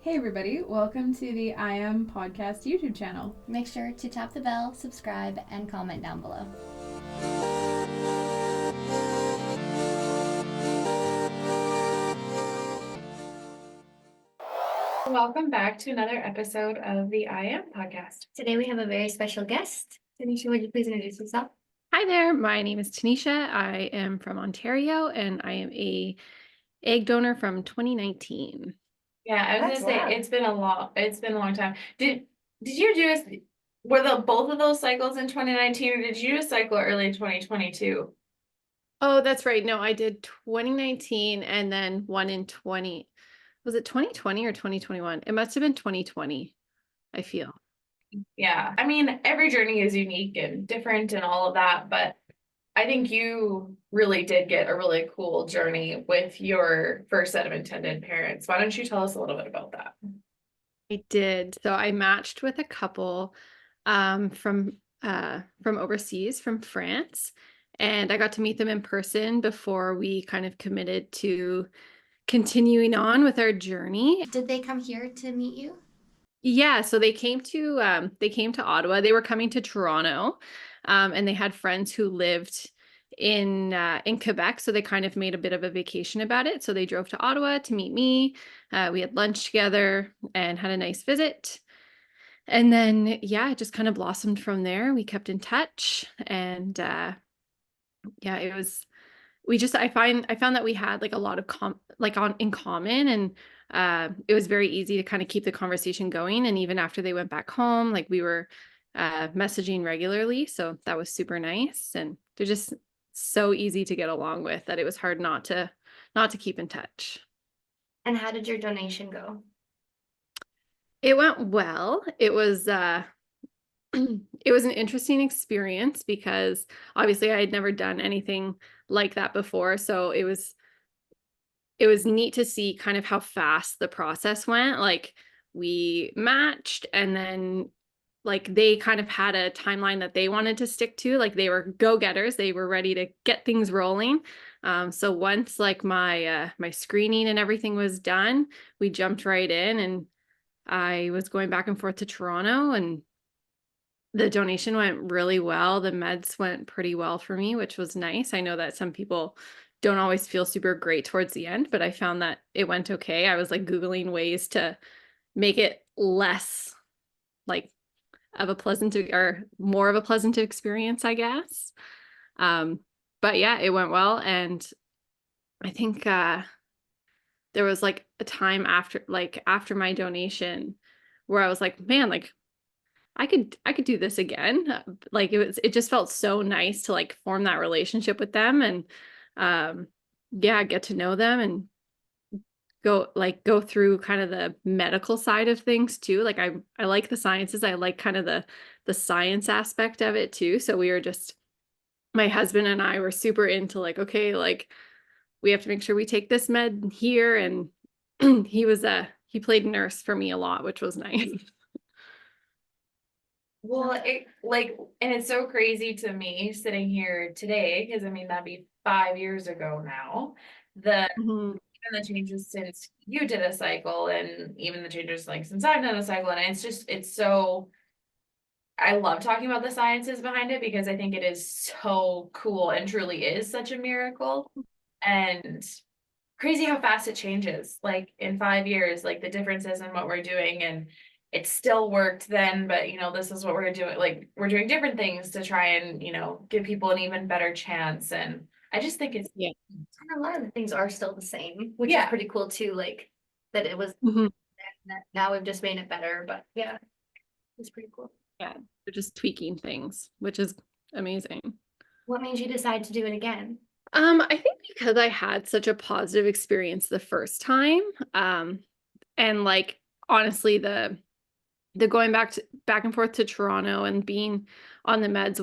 Hey everybody, welcome to the I Am Podcast YouTube channel. Make sure to tap the bell, subscribe, and comment down below. Welcome back to another episode of the I Am Podcast. Today we have a very special guest. Tanisha, would you please introduce yourself? Hi there, my name is Tanisha. I am from Ontario and I am a egg donor from 2019. Yeah, I was That's gonna say wild. it's been a long time. Did you do were the both of those cycles in 2019 or did you do a cycle early in 2022? Oh, that's right. No, I did 2019 and then one in 20. Was it 2020 or 2021? It must have been 2020, I feel. Yeah. I mean, every journey is unique and different and all of that, but I think you really did get a really cool journey with your first set of intended parents. Why don't you tell us a little bit about that? I did. So I matched with a couple from overseas, from France, and I got to meet them in person before we kind of committed to continuing on with our journey. Did they come here to meet you? Yeah, so they came to Ottawa. They were coming to Toronto, and they had friends who lived in Quebec, so they kind of made a bit of a vacation about it. So they drove to Ottawa to meet me. We had lunch together and had a nice visit. And then yeah, it just kind of blossomed from there. We kept in touch, and yeah, it was we just I found that we had like a lot of like on in common, and it was very easy to kind of keep the conversation going. And even after they went back home, like we were messaging regularly, so that was super nice. And they're just so easy to get along with that it was hard not to keep in touch. And how did your donation go? It went well. It was it was an interesting experience because obviously I had never done anything like that before, so it was neat to see kind of how fast the process went. Like we matched, and then like they kind of had a timeline that they wanted to stick to. Like they were go-getters. They were ready to get things rolling. So once like my screening and everything was done, we jumped right in, and I was going back and forth to Toronto, and the donation went really well. The meds went pretty well for me, which was nice. I know that some people don't always feel super great towards the end, but I found that it went okay. I was like Googling ways to make it less like of a pleasant or more of a pleasant experience, I guess. Um, but yeah, it went well. And I think there was like a time after my donation where I was like, man, like I could do this again. Like it just felt so nice to like form that relationship with them, and um yeah, get to know them and go through kind of the medical side of things too. Like I like the sciences. I like kind of the science aspect of it too. So we were just my husband and I were super into like, okay, like we have to make sure we take this med here. And he played nurse for me a lot, which was nice. Well, and it's so crazy to me sitting here today, because I mean, that'd be 5 years ago now. Mhm. Even the changes since you did a cycle, and even the changes like since I've done a cycle, and it's so, I love talking about the sciences behind it because I think it is so cool and truly is such a miracle. And crazy how fast it changes, like in 5 years, like the differences in what we're doing, and it still worked then, but this is what we're doing, like we're doing different things to try and give people an even better chance. And I just think it's Yeah. And a lot of the things are still the same, which is Yeah. pretty cool too. Like that it was Mhm. now we've just made it better. But yeah, it's pretty cool. Yeah, they're just tweaking things, which is amazing. What made you decide to do it again? I think because I had such a positive experience the first time, and like honestly, the going back and forth to Toronto and being on the meds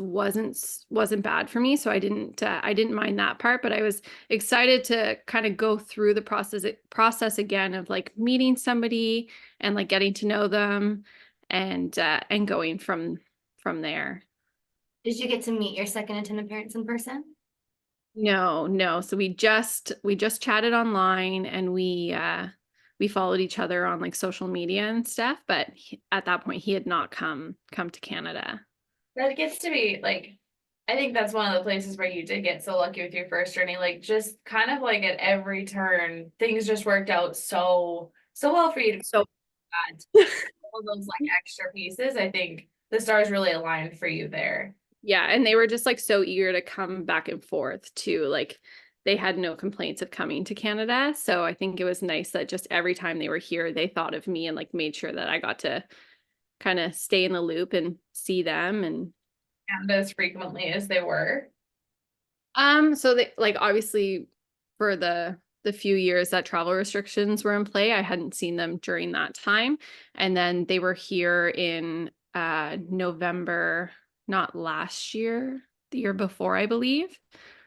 wasn't bad for me, so I didn't mind that part. But I was excited to kind of go through the process again of like meeting somebody and like getting to know them, and going from there. Did you get to meet your second attendant parents in person? No, no. So we just chatted online, and we followed each other on like social media and stuff, but at that point he had not come to Canada. That gets to be like, I think that's one of the places where you did get so lucky with your first journey. Like just kind of like at every turn, things just worked out so well for you to So all those like extra pieces. I think the stars really aligned for you there. yeah, and they were just like so eager to come back and forth too. Like they had no complaints of coming to Canada. So I think it was nice that just every time they were here, they thought of me and like made sure that I got to kind of stay in the loop and see them. And As frequently as they were. so they like obviously for the few years that travel restrictions were in play, I hadn't seen them during that time. And then they were here in November, not last year, the year before, I believe.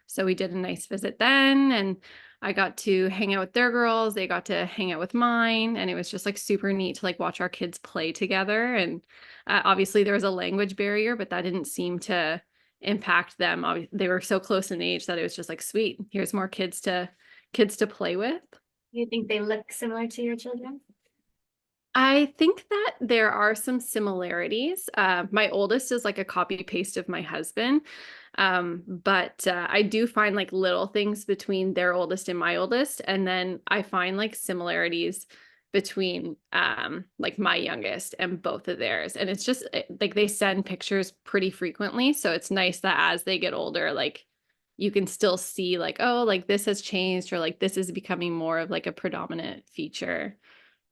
So we did a nice visit then, and I got to hang out with their girls, they got to hang out with mine, and it was just like super neat to like watch our kids play together. And obviously there was a language barrier, but that didn't seem to impact them. They were so close in age that it was just like, sweet, here's more kids to play with. Do you think they look similar to your children? I think that there are some similarities. My oldest is like a copy paste of my husband. But I do find like little things between their oldest and my oldest. And then I find like similarities between like my youngest and both of theirs. And it's just like they send pictures pretty frequently. So it's nice that as they get older, like you can still see like, oh, like this has changed, or like this is becoming more of like a predominant feature.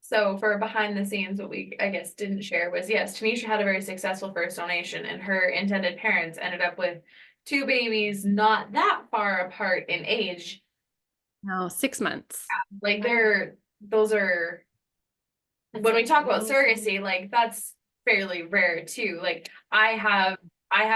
So for behind the scenes, what we, I guess, didn't share was, yes, Tanisha had a very successful first donation, and her intended parents ended up with two babies not that far apart in age. No, 6 months. Like those are, when we talk about surrogacy, like that's fairly rare too. Like I have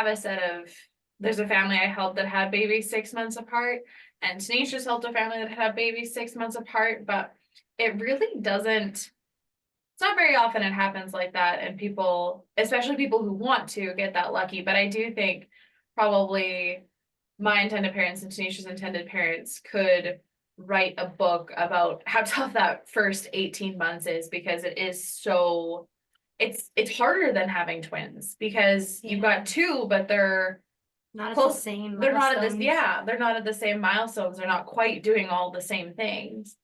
a set of, there's a family I helped that had babies 6 months apart, and Tanisha's helped a family that had babies 6 months apart, but it really doesn't, it's not very often it happens like that, and people, especially people who want to, get that lucky. But I do think probably my intended parents and Tanisha's intended parents could write a book about how tough that first 18 months is, because it is so, it's harder than having twins, because you've got two, but they're Not at close, the same they're not at this, milestones. yeah, they're not at the same milestones, they're not quite doing all the same things.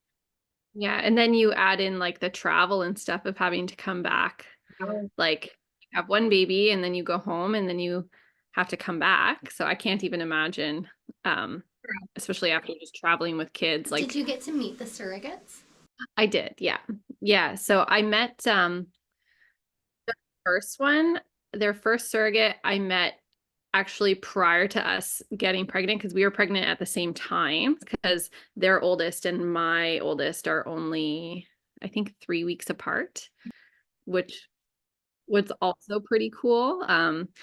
Yeah, and then you add in like the travel and stuff of having to come back. Like you have one baby and then you go home and then you have to come back. So I can't even imagine, especially after just traveling with kids. Like Did you get to meet the surrogates? I did, yeah. Yeah. So I met the first one, their first surrogate, I met actually prior to us getting pregnant, because we were pregnant at the same time, because their oldest and my oldest are only, I think, 3 weeks apart, which was also pretty cool.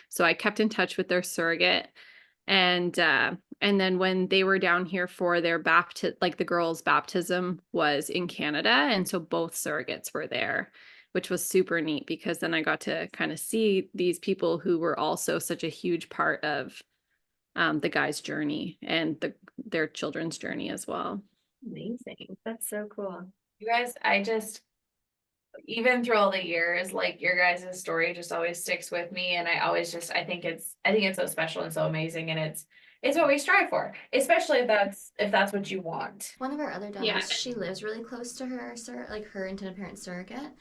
So I kept in touch with their surrogate, and then when they were down here for their like the girls' baptism was in Canada, and so both surrogates were there, which was super neat, because then I got to kind of see these people who were also such a huge part of the guy's journey and their children's journey as well. Amazing. That's so cool. You guys, I just, even through all the years, like your guys' story just always sticks with me, and I always just, I think it's so special and so amazing, and it's what we strive for, especially if that's what you want. One of our other donors, Yeah. she lives really close to her like her intended parent surrogate.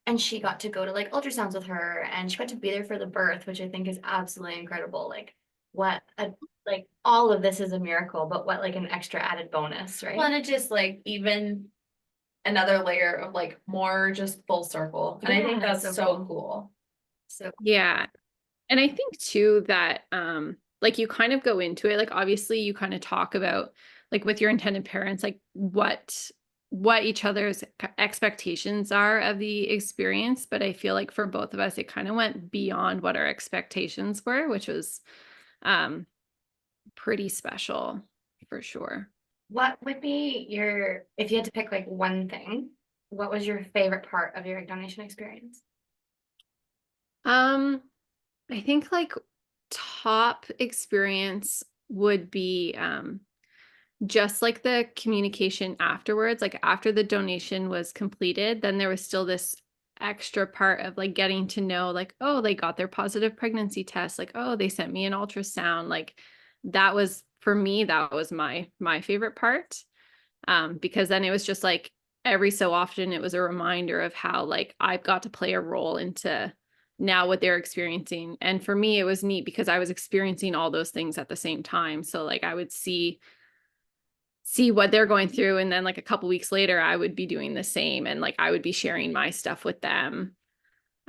And she got to go to like ultrasounds with her, and she got to be there for the birth, which I think is absolutely incredible. Like like all of this is a miracle, but what like an extra added bonus, right? Well, and it just like even another layer of like more just full circle, and I think Yeah, that's so so cool. cool. So Yeah. And I think too that like you kind of go into it, like obviously you kind of talk about like with your intended parents, like what each other's expectations are of the experience. But I feel like for both of us, it kind of went beyond what our expectations were, which was pretty special for sure. what would be your, if you had to pick like one thing, what was your favorite part of your egg donation experience? I think like top experience would be just like the communication afterwards, like after the donation was completed, then there was still this extra part of like getting to know, like, oh, they got their positive pregnancy test, like, oh, they sent me an ultrasound. Like that was, for me, that was my favorite part. Because then it was just like every so often it was a reminder of how like I've got to play a role into now what they're experiencing. And for me, it was neat because I was experiencing all those things at the same time. So like I would see what they're going through, and then like a couple weeks later I would be doing the same, and like I would be sharing my stuff with them,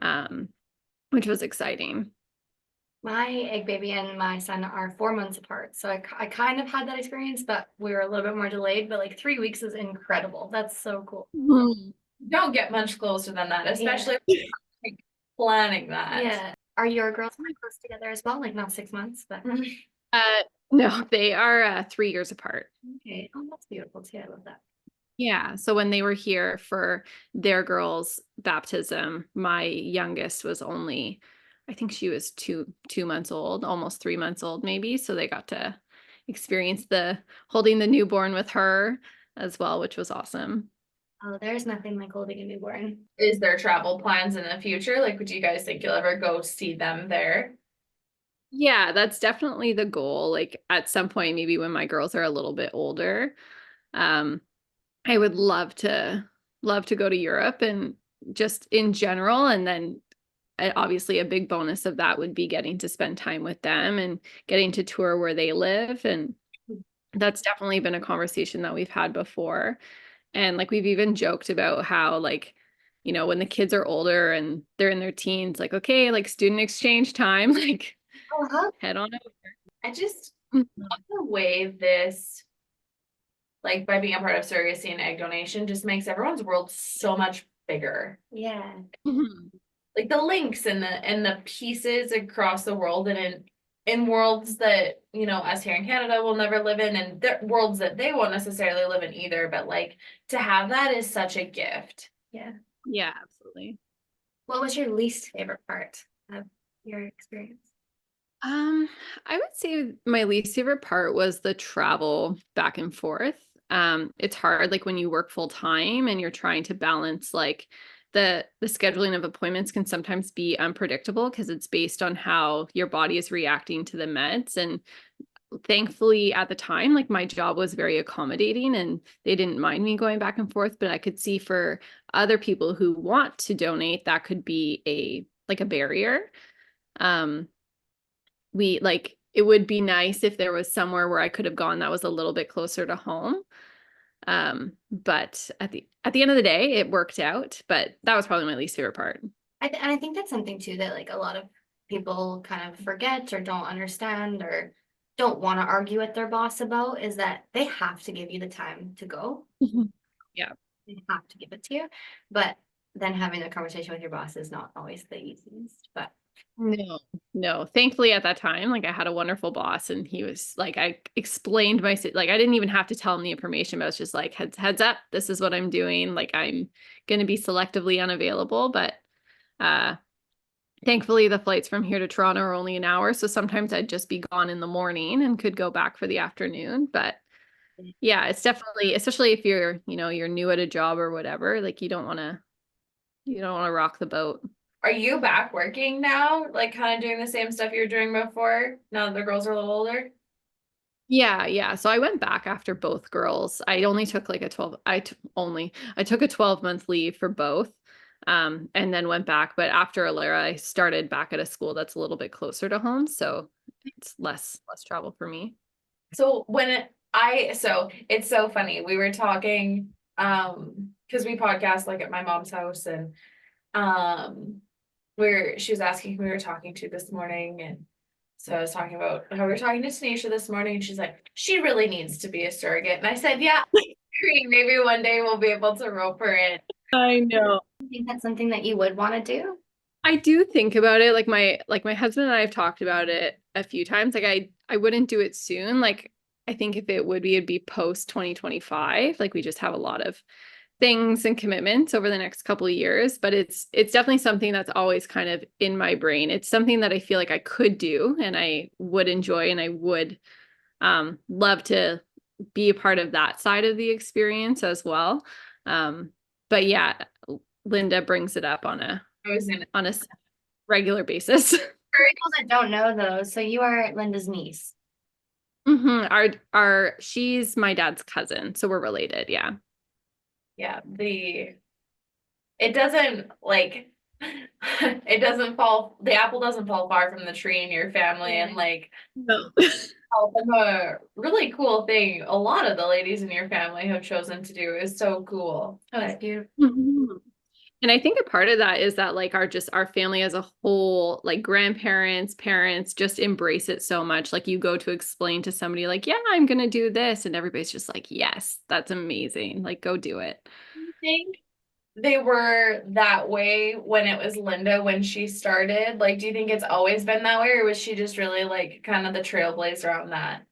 um which was exciting. My egg baby and my son are 4 months apart. So I kind of had that experience, but we were a little bit more delayed. But like 3 weeks is incredible. That's so cool. Don't get much closer than that, especially like, planning that. Yeah. Are your girls pretty close together as well? Like not 6 months, but No, they are 3 years apart. okay. Oh, that's beautiful too. I love that. Yeah, so when they were here for their girls' baptism, my youngest was only, I think she was 2 months old, almost 3 months old maybe. So they got to experience the holding the newborn with her as well, which was awesome. Oh, there's nothing like holding a newborn. Is there travel plans in the future? Like, would you guys think you'll ever go see them there? Yeah, that's definitely the goal. Like at some point, maybe when my girls are a little bit older, um, I would love to go to Europe and just in general. And then obviously a big bonus of that would be getting to spend time with them and getting to tour where they live. And that's definitely been a conversation that we've had before. And like we've even joked about how like, you know, when the kids are older and they're in their teens, like, okay, like student exchange time, like Oh, head on I just over. love the way this, like by being a part of surrogacy and egg donation, just makes everyone's world so much bigger. yeah. Mhm. Like the links and the pieces across the world, and in worlds that, you know, us here in Canada will never live in, and worlds that they won't necessarily live in either. But like to have that is such a gift. Yeah. Yeah, absolutely. What was your least favorite part of your experience? I would say my least favorite part was the travel back and forth. It's hard, like when you work full time and you're trying to balance like the scheduling of appointments can sometimes be unpredictable because it's based on how your body is reacting to the meds. And thankfully at the time, like my job was very accommodating and they didn't mind me going back and forth, but I could see for other people who want to donate, that could be a barrier. Um, we like it would be nice if there was somewhere where I could have gone that was a little bit closer to home. But at the end of the day, it worked out. But that was probably my least favorite part. And I think that's something too that like a lot of people kind of forget or don't understand or don't want to argue with their boss about is that they have to give you the time to go. Yeah. They have to give it to you. But then having a conversation with your boss is not always the easiest. But No. Thankfully at that time, like I had a wonderful boss and he was like, I explained like I didn't even have to tell him the information, but I was just like, heads up, this is what I'm doing. Like I'm gonna be selectively unavailable. But thankfully the flights from here to Toronto are only an hour. So sometimes I'd just be gone in the morning and could go back for the afternoon. But yeah, it's definitely, especially if you're, you know, you're new at a job or whatever, like you don't want to rock the boat. Are you back working now? Like kind of doing the same stuff you were doing before now that the girls are a little older? Yeah. So I went back after both girls. I only took like I took a 12-month leave for both. And then went back. But after Alara, I started back at a school that's a little bit closer to home. So it's less travel for me. So so it's so funny. We were talking, because we podcast like at my mom's house, and where she was asking who we were talking to this morning, and so I was talking about how we were talking to Tanisha this morning, and she's like, she really needs to be a surrogate. And I said, yeah, I agree. Maybe one day we'll be able to rope her in. I know. I think that's something that you would want to do. I do think about it. Like my husband and I have talked about it a few times. Like I wouldn't do it soon. Like I think if it would be, it'd be post 2025. Like we just have a lot of things and commitments over the next couple of years, but it's definitely something that's always kind of in my brain. It's something that I feel like I could do and I would enjoy and I would love to be a part of that side of the experience as well. But yeah, Linda brings it up on a I was gonna. regular basis. For people that don't know those, so you are Linda's niece. She's my dad's cousin, so we're related. Yeah. Yeah, it doesn't like it doesn't fall, the apple doesn't fall far from the tree in your family, and like No. a really cool thing a lot of the ladies in your family have chosen to do is so cool. Oh, it's beautiful. Mhm. And I think a part of that is that like our family as a whole, like grandparents, parents just embrace it so much. Like you go to explain to somebody like, yeah, I'm gonna do this, and everybody's just like, yes, that's amazing. Like go do it. I think they were that way when it was Linda when she started. Like, do you think it's always been that way, or was she just really like kind of the trailblazer on that?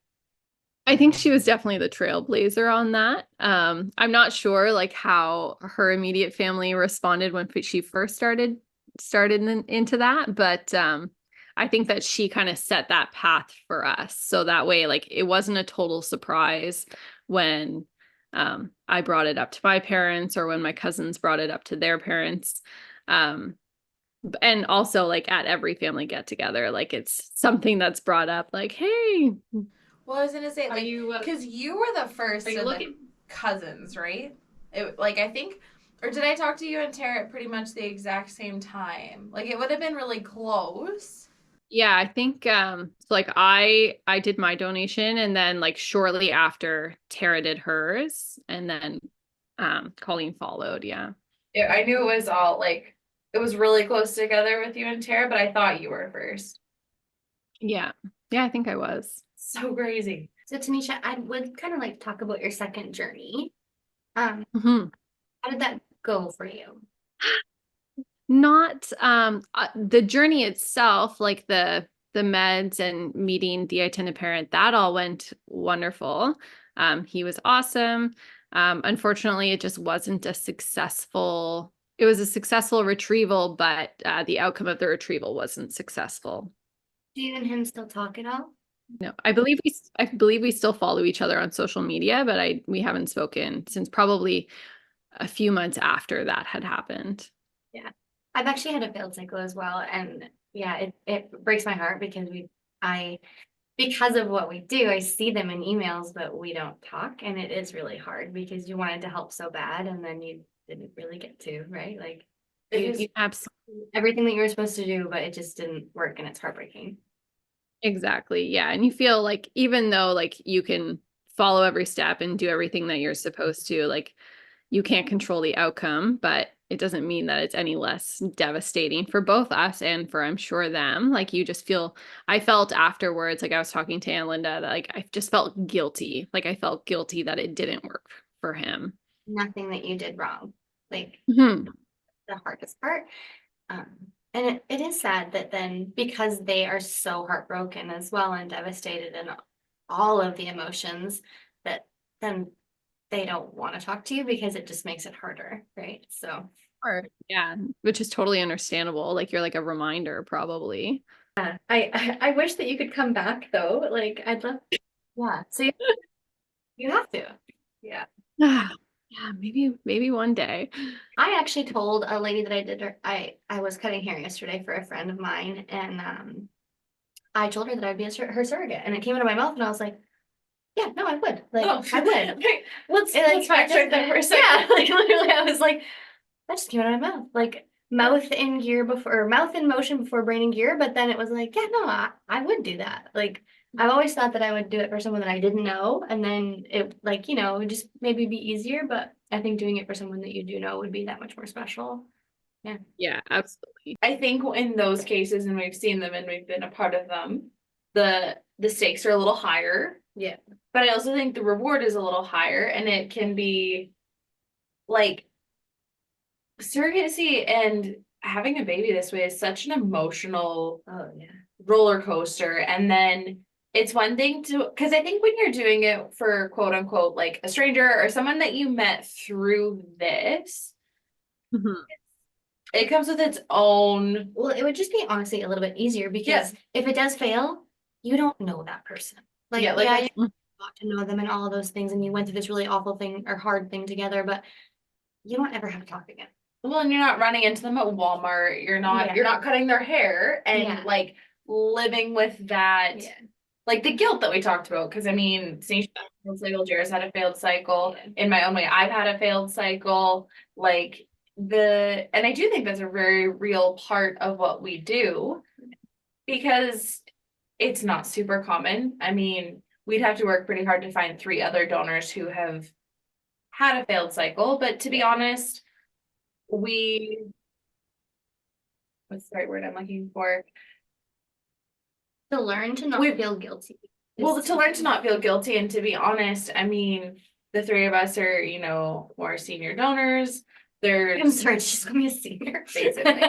I think she was definitely the trailblazer on that. I'm not sure like how her immediate family responded when she first started into that, but I think that she kind of set that path for us. So that way, like it wasn't a total surprise when I brought it up to my parents or when my cousins brought it up to their parents. And also like at every family get together, like it's something that's brought up like, hey, Well, I was gonna say, are like, you because you were the first are you of the looking? cousins, right? Like, I think, or did I talk to you and Tara at pretty much the exact same time? Like, it would have been really close. Yeah, I think so like I did my donation and then like shortly after Tara did hers and then Colleen followed, yeah. Yeah, I knew it was all like it was really close together with you and Tara, but I thought you were first. Yeah. Yeah, I think I was. So crazy. So Tanisha, I would kind of like talk about your second journey. How Mhm. did that go for you? Not the journey itself, like the meds and meeting the attendant parent, that all went wonderful. He was awesome. Unfortunately, it just wasn't a successful, it was a successful retrieval, but the outcome of the retrieval wasn't successful. Do you and him still talk at all? No, I believe we still follow each other on social media, but we haven't spoken since probably a few months after that had happened. Yeah. I've actually had a failed cycle as well. And yeah, it breaks my heart because because of what we do, I see them in emails, but we don't talk. And it is really hard because you wanted to help so bad and then you didn't really get to, right? Like you Absolutely. everything that you were supposed to do, but it just didn't work and it's heartbreaking. Exactly. Yeah. And you feel like even though like you can follow every step and do everything that you're supposed to, like you can't control the outcome, but it doesn't mean that it's any less devastating for both us and for I'm sure them. Like you just feel I felt afterwards, like I was talking to Aunt Linda, that like I just felt guilty. Like I felt guilty that it didn't work for him. Nothing that you did wrong. Like Mhm. the hardest part. Um, and it is sad that then because they are so heartbroken as well and devastated and all of the emotions that then they don't want to talk to you because it just makes it harder, right? So Or yeah, which is totally understandable. Like you're like a reminder probably. I wish that you could come back though. Like I'd love, yeah. So you have to. Yeah. Yeah, maybe one day. I actually told a lady that I was cutting hair yesterday for a friend of mine, and I told her that I'd be her surrogate, and it came out of my mouth, and I was like, "Yeah, no, I would. Like, I would." Wait, let's And, like, backtrack there for a second. yeah, like literally, I was like, that just came out of my mouth, like mouth in gear before, or mouth in motion before brain in gear. But then it was like, yeah, no, I would do that. Like, I've always thought that I would do it for someone that I didn't know, and then it, like, it would just maybe be easier. But I think doing it for someone that you do know would be that much more special. Yeah. Yeah, absolutely. I think in those cases, and we've seen them and we've been a part of them, the stakes are a little higher. Yeah. But I also think the reward is a little higher, and it can be like surrogacy and having a baby this way is such an emotional Oh yeah. roller coaster. And then it's one thing to, because I think when you're doing it for quote unquote like a stranger or someone that you met through this, Mhm. it comes with its own. Well, it would just be honestly a little bit easier because if it does fail, you don't know that person. Like, Yeah, like yeah, you got to know them and all of those things, and you went through this really awful thing or hard thing together, but you don't ever have to talk again. Well, and you're not running into them at Walmart. You're Yeah. not cutting their hair and Yeah. like living with that, like the guilt that we talked about. Cause I mean, Tanisha had a failed cycle, Jared's had a failed cycle. In my own way, I've had a failed cycle. Like and I do think that's a very real part of what we do because it's not super common. I mean, we'd have to work pretty hard to find 3 other donors who have had a failed cycle, but to be honest, what's the right word I'm looking for? To learn to not We've- feel guilty. Well, to learn to not feel guilty, and to be honest, I mean, the 3 of us are, more senior donors. I'm There's sorry, she's gonna be a senior. basically.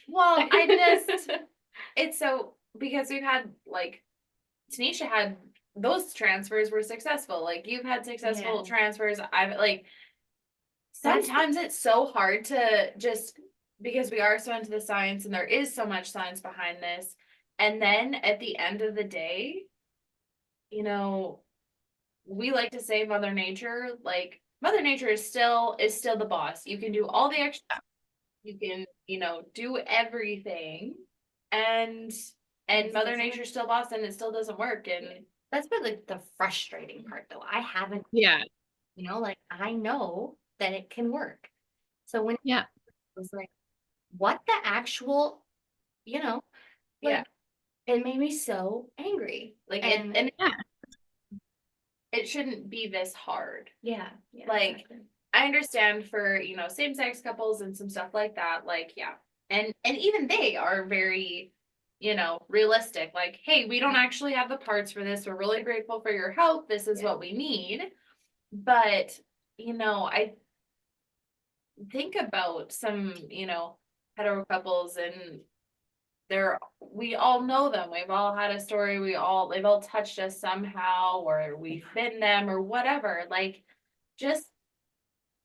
Well, it's so because we've had like Tanisha had those transfers were successful. Like you've had successful Yeah. transfers. I've like sometimes it's so hard to just because we are so into the science and there is so much science behind this. And then at the end of the day, we like to say Mother Nature, like Mother Nature is still the boss. You can do all the extra, you can, do everything and Mother Nature's still boss and it still doesn't work. And That's really the frustrating part, though. I haven't, Yeah. like I know that it can work. So when Yeah. it was like, what the actual, like, yeah, it made me so angry. like And it shouldn't be this hard. yeah, like, exactly. I understand for, same-sex couples and some stuff like that, like, yeah. And even they are very, realistic, like, hey, we don't actually have the parts for this. We're really grateful for your help. This is what we need. But, I think about some, hetero couples and we all know them. We've all had a story. They've all touched us somehow, or we've been them or whatever. Like, just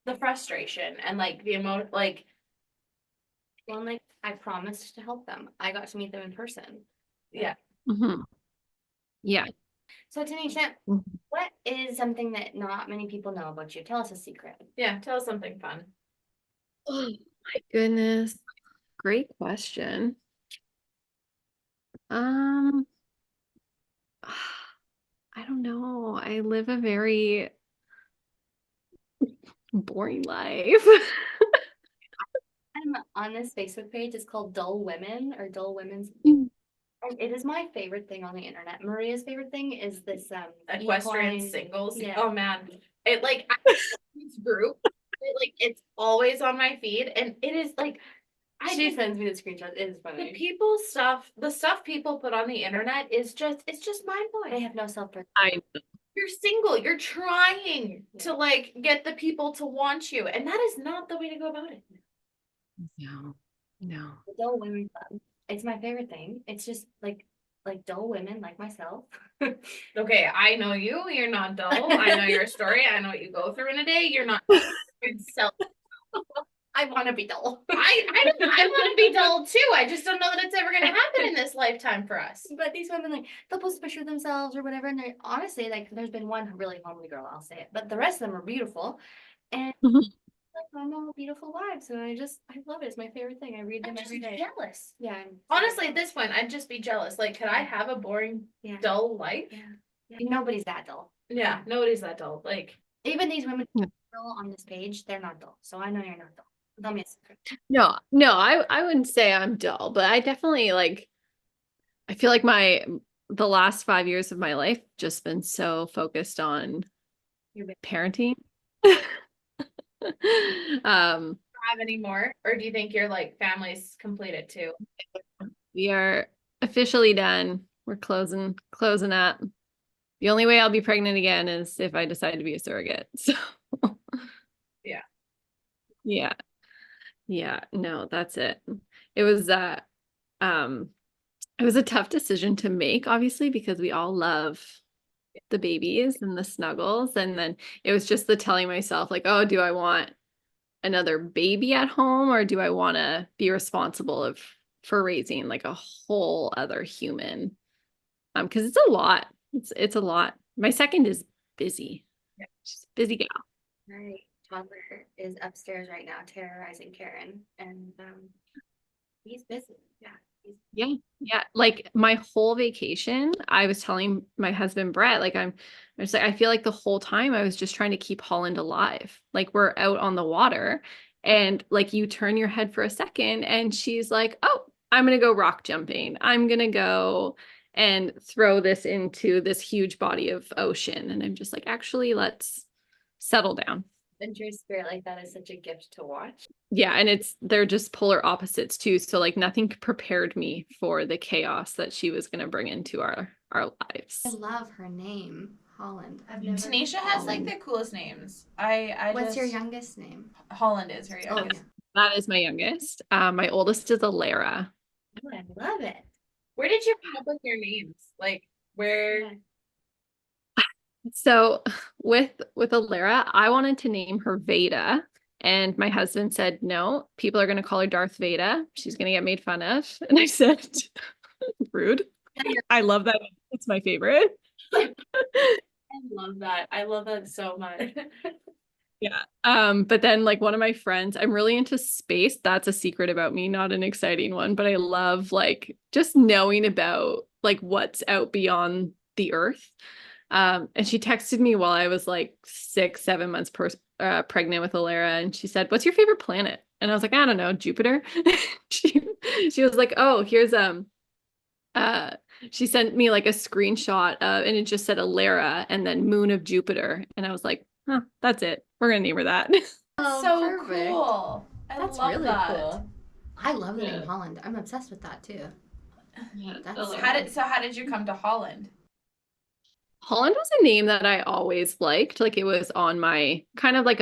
the frustration and like the like Well, like I promised to help them. I got to meet them in person. yeah. Mhm. Yeah. So Tanisha, Mhm. what is something that not many people know about you? Tell us a secret. Yeah, tell us something fun. Oh my goodness. Great question. Um, I don't know. I live a very boring life. I'm on this Facebook page. It's called Dull Women or Dull Women's. Mm. And it is my favorite thing on the internet. Maria's favorite thing is this Equestrian equine- singles. Yeah. Oh man. It like this group. It's always on my feed and it is like She sends me the screenshot. It is funny. the stuff people put on the internet is it's just mind They blowing. have no self. I You're single, you're trying Yeah. to like get the people to want you, and that is not the way to go about it. no. No. The Dull Women Club. It's my favorite thing. It's just like dull women like myself. Okay, I know you, you're not dull. I know your story. I know what you go through in a day. You're not self. I want to be dull. I want to be dull too. I just don't know that it's ever gonna happen in this lifetime for us. But these women, like, they'll post a picture of themselves or whatever, and they're honestly, like, there's been one really homely girl, I'll say it, but the rest of them are beautiful, and Mhm. like, I'm all beautiful vibes, so I love it. It's my favorite thing. I read them I'm every just day. jealous. Yeah. Honestly, at this point, I'd just be jealous. Like, could I have a boring, Yeah. dull life? Yeah. Nobody's that dull. Yeah, nobody's that dull. Like, Even these women Yeah. on this page, they're not dull. So I know you're not dull. Tell me a secret. No, I wouldn't say I'm dull, but I definitely I feel like the last 5 years of my life just been so focused on Your parenting. have any more, or do you think your like family's completed too? We are officially done. We're closing at. The only way I'll be pregnant again is if I decide to be a surrogate. So Yeah. Yeah. Yeah, no, that's it. It was it was a tough decision to make, obviously, because we all love the babies and the snuggles. And then it was just the telling myself, like, oh, do I want another baby at home or do I want to be responsible for raising like a whole other human? because it's a lot. It's a lot. My second is busy. She's a busy gal. My toddler is upstairs right now terrorizing Karen, and he's busy. Yeah. Yeah. Yeah. Like my whole vacation, I was telling my husband Brett, like I was like, I feel like the whole time I was just trying to keep Holland alive. Like we're out on the water and like you turn your head for a second and she's like, oh, I'm gonna go rock jumping. I'm gonna go and throw this into this huge body of ocean. And I'm just like, actually, let's settle down. Adventure spirit like that is such a gift to watch. Yeah, and they're just polar opposites too. So like nothing prepared me for the chaos that she was going to bring into our lives. I love her name, Holland. I've never. Tanisha has like Holland. the coolest names. I What's just your youngest name? Holland is her Oh, youngest. yeah. That is my youngest. My oldest is Alara. Oh, I love it. Where did you come up with your names? Like where? Yeah. So with Alara, I wanted to name her Veda. And my husband said, no, people are going to call her Darth Veda. She's going to get made fun of. And I said, rude. I love that. It's my favorite. I love that. I love that so much. Yeah. But then like one of my friends, I'm really into space. That's a secret about me, not an exciting one, but I love like just knowing about like what's out beyond the earth. And she texted me while I was like 6-7 months pregnant with Alara, and she said, "What's your favorite planet?" And I was like, "I don't know, Jupiter." she she was like, "Oh, here's she sent me like a screenshot and it just said Alara and then moon of Jupiter, and I was like, "Huh, that's it. We're gonna name her that." Oh, So perfect. cool. That's love really that. cool. I love the Yeah. name Holland. I'm obsessed with that too. Yeah, That's How did you come to Holland? Holland was a name that I always liked. Like it was on my kind of like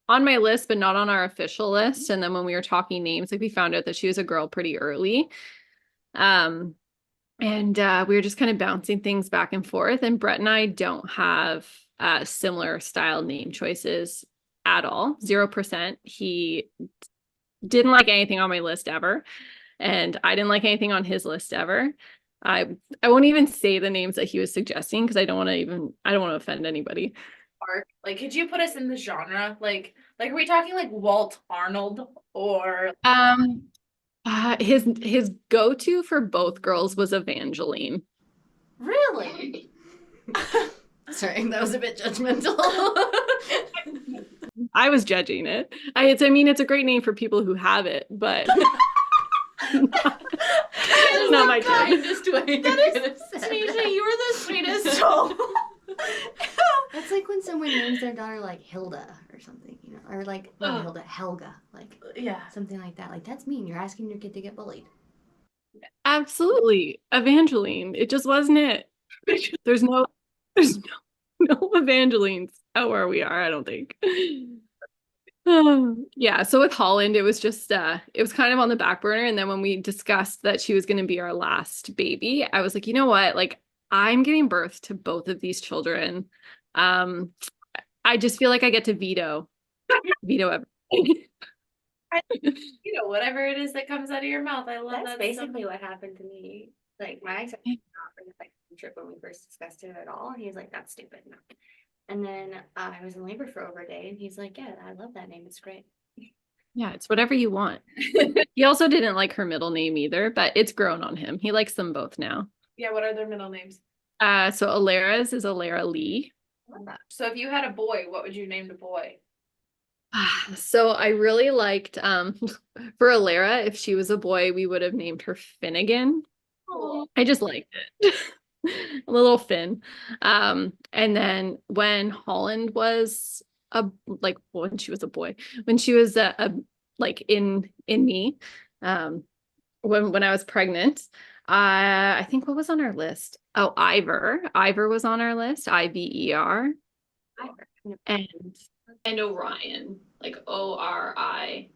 on my list, but not on our official list. And then when we were talking names, like we found out that she was a girl pretty early. And we were just kind of bouncing things back and forth. And Brett and I don't have similar style name choices at all. 0%. He didn't like anything on my list ever. And I didn't like anything on his list ever. I won't even say the names that he was suggesting because I don't want to offend anybody. Art. Like, could you put us in the genre? Like are we talking like Walt Arnold or His go-to for both girls was Evangeline. Really? Sorry, that was a bit judgmental. I was judging it. I mean, it's a great name for people who have it, but not my type. kindest way Tanisha, you were the sweetest soul. That's like when someone names their daughter like Hilda or something, you know, or like not Oh. Hilda, Helga, like Yeah. something like that. Like that's mean. You're asking your kid to get bullied. Absolutely, Evangeline. It just wasn't it. There's no Evangelines out where we are, I don't think. Yeah, so with Holland, it was just it was kind of on the back burner. And then when we discussed that she was going to be our last baby, I was like, you know what? Like, I'm giving birth to both of these children. I just feel like I get to veto everything. whatever it is that comes out of your mouth. I love That's that. basically what happened to me. Like my ex offered like a trip when we first discussed it at all, and he was like, "That's stupid." No. And then I was in labor for over a day, and he's like, "Yeah, I love that name. It's great." Yeah, it's whatever you want. He also didn't like her middle name either, but it's grown on him. He likes them both now. Yeah, what are their middle names? So Alara's is Alara Lee. So if you had a boy, what would you name the boy? So I really liked for Alara, if she was a boy, we would have named her Finnegan. Oh. I just liked it. A little Finn. And then when Holland was when she was a boy, when she was like in me, when I was pregnant, I think what was on our list? Oh, Ivor. Ivor was on our list. Iver. And Orion, like Orion.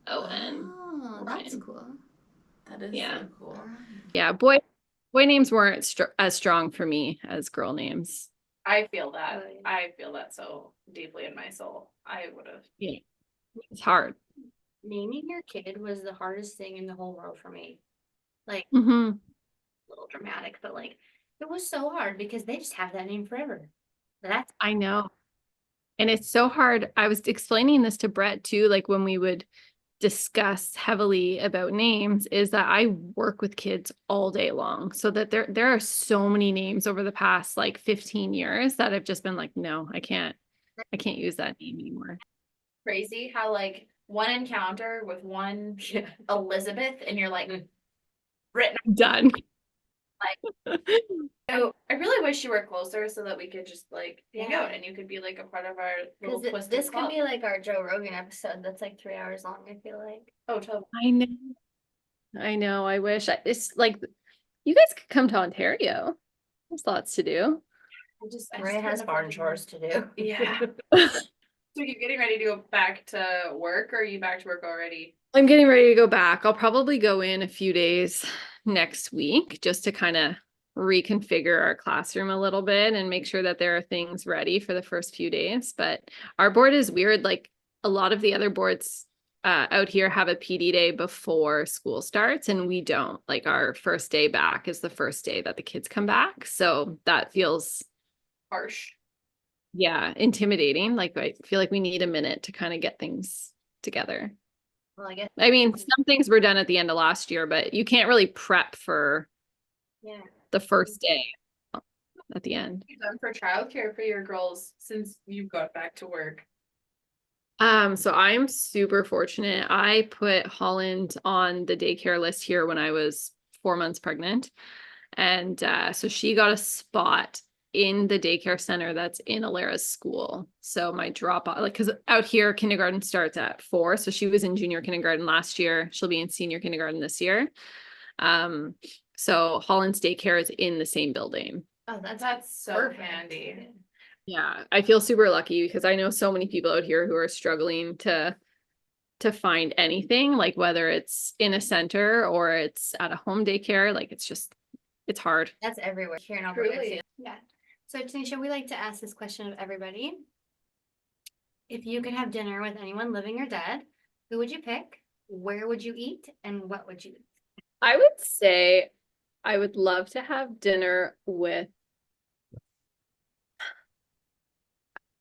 Oh, that's cool. That is Yeah. so cool. Yeah, boy names weren't as strong for me as girl names. I feel that. Oh, yeah. I feel that so deeply in my soul. I would have. Yeah, it's hard. Naming your kid was the hardest thing in the whole world for me. Like Mm-hmm. a little dramatic, but like it It was so hard because they just have that name forever. That's I know. And it's so hard. I was explaining this to Brett too, like when we would discuss heavily about names, is that I work with kids all day long. So that there are so many names over the past like 15 years that I've just been like, no, I can't use that name anymore. Crazy how like one encounter with one Elizabeth and you're like written. Done. So I really wish you were closer so that we could just like hang Yeah. out and you could be like a part of our little because twisted this club. could be like our Joe Rogan episode that's like 3 hours long, I feel like. Oh, totally. I know. I wish it's like you guys could come to Ontario. There's lots to do. I Ray just has couldn't barn afford chores to do. Yeah. So you getting ready to go back to work or are you back to work already? I'm getting ready to go back. I'll probably go in a few days next week just to kind of reconfigure our classroom a little bit and make sure that there are things ready for the first few days. But our board is weird. Like a lot of the other boards out here have a PD day before school starts, and we don't. Like our first day back is the first day that the kids come back. So that feels, Harsh. yeah, intimidating. Like I feel like we need a minute to kind of get things together. Well, I guess. I mean, some things were done at the end of last year, but you can't really prep for Yeah. the first day at the end. What have you done for childcare for your girls since you've got back to work? So I'm super fortunate. I put Holland on the daycare list here when I was 4 months pregnant. And so she got a spot in the daycare center that's in Alara's school. So my drop off, like, because out here kindergarten starts at 4. So she was in junior kindergarten last year. She'll be in senior kindergarten this year. So Holland's daycare is in the same building. Oh, That's so perfect. handy. Yeah, I feel super lucky because I know so many people out here who are struggling to find anything, like whether it's in a center or it's at a home daycare. Like it's hard. That's everywhere here in Alberta. Truly. Yeah. So Tanisha, we like to ask this question of everybody. If you could have dinner with anyone living or dead, who would you pick? Where would you eat? And what would you eat? I would say I would love to have dinner with,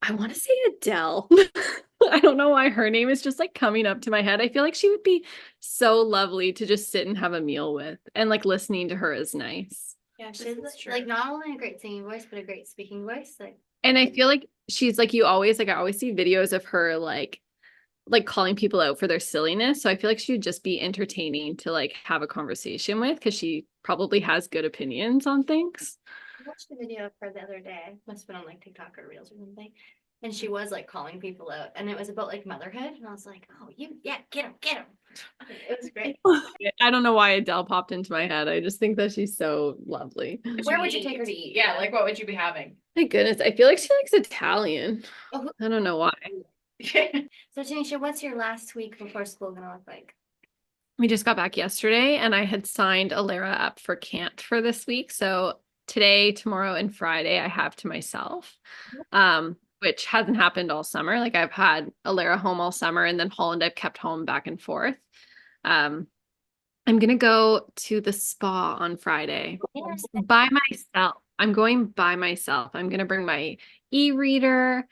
I want to say Adele. I don't know why her name is just like coming up to my head. I feel like she would be so lovely to just sit and have a meal with, and like listening to her is nice. Yeah, This is true. like not only a great singing voice, but a great speaking voice. Like, And I feel like she's like, I always see videos of her like calling people out for their silliness. So I feel like she would just be entertaining to like have a conversation with, because she probably has good opinions on things. I watched a video of her the other day. Must have been on like TikTok or Reels or something. And she was like calling people out, and it was about like motherhood. And I was like, oh, get him. It was great. I don't know why Adele popped into my head. I just think that she's so lovely. Where would you take her to eat? Yeah, like what would you be having? My goodness, I feel like she likes Italian. Oh. I don't know why. So Tanisha, what's your last week before school gonna look like? We just got back yesterday and I had signed Alara up for camp for this week. So today, tomorrow, and Friday I have to myself, which hasn't happened all summer. Like I've had Alara home all summer, and then Holland I've kept home back and forth. I'm going to go to the spa on Friday by myself. I'm going by myself. I'm going to bring my e-reader.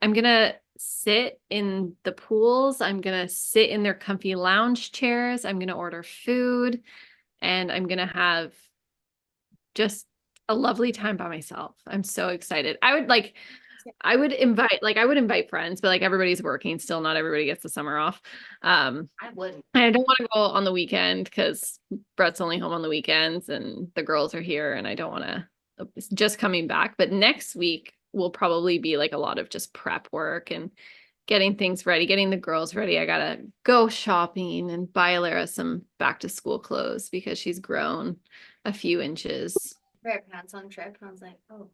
I'm going to sit in the pools. I'm going to sit in their comfy lounge chairs. I'm going to order food, and I'm going to have just a lovely time by myself. I'm so excited. I would invite friends, but like everybody's working still. Not everybody gets the summer off. I wouldn't. I don't want to go on the weekend because Brett's only home on the weekends and the girls are here, and I don't want to just coming back. But next week will probably be like a lot of just prep work and getting things ready, getting the girls ready. I gotta go shopping and buy Alara some back to school clothes because she's grown a few inches. Pair of pants on trip, and I was like, oh,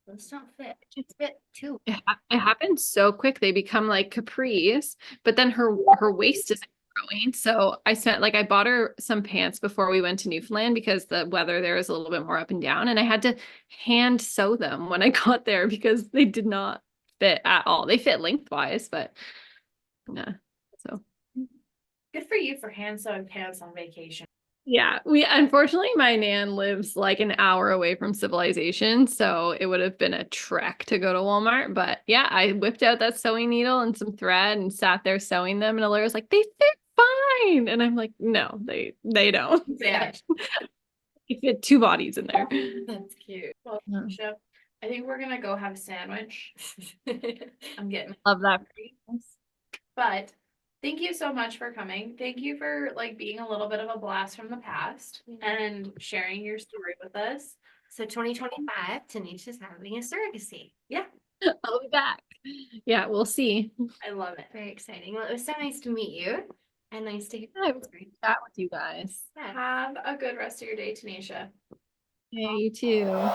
those don't fit. Just fit too. It happens so quick. They become like capris, but then her waist isn't growing. So I bought her some pants before we went to Newfoundland because the weather there is a little bit more up and down, and I had to hand sew them when I got there because they did not fit at all. They fit lengthwise, but yeah. So Good for you for hand sewing pants on vacation. Yeah, we unfortunately my nan lives like an hour away from civilization, so it would have been a trek to go to Walmart. But yeah, I whipped out that sewing needle and some thread and sat there sewing them, and Alara's like, they fit fine. And I'm like, no, they don't. Yeah. You fit two bodies in there. That's cute. Well, Yeah. Tanisha, I think we're gonna go have a sandwich. I'm getting Love that. But thank you so much for coming. Thank you for like being a little bit of a blast from the past and sharing your story with us. So 2025, Tanisha's having a surrogacy. I'll be back. Yeah, we'll see. I love it. Very exciting. Well, it was so nice to meet you and nice to hear. Yeah, it was great to chat with you guys. Yeah. Have a good rest of your day, Tanisha. Yeah, you too.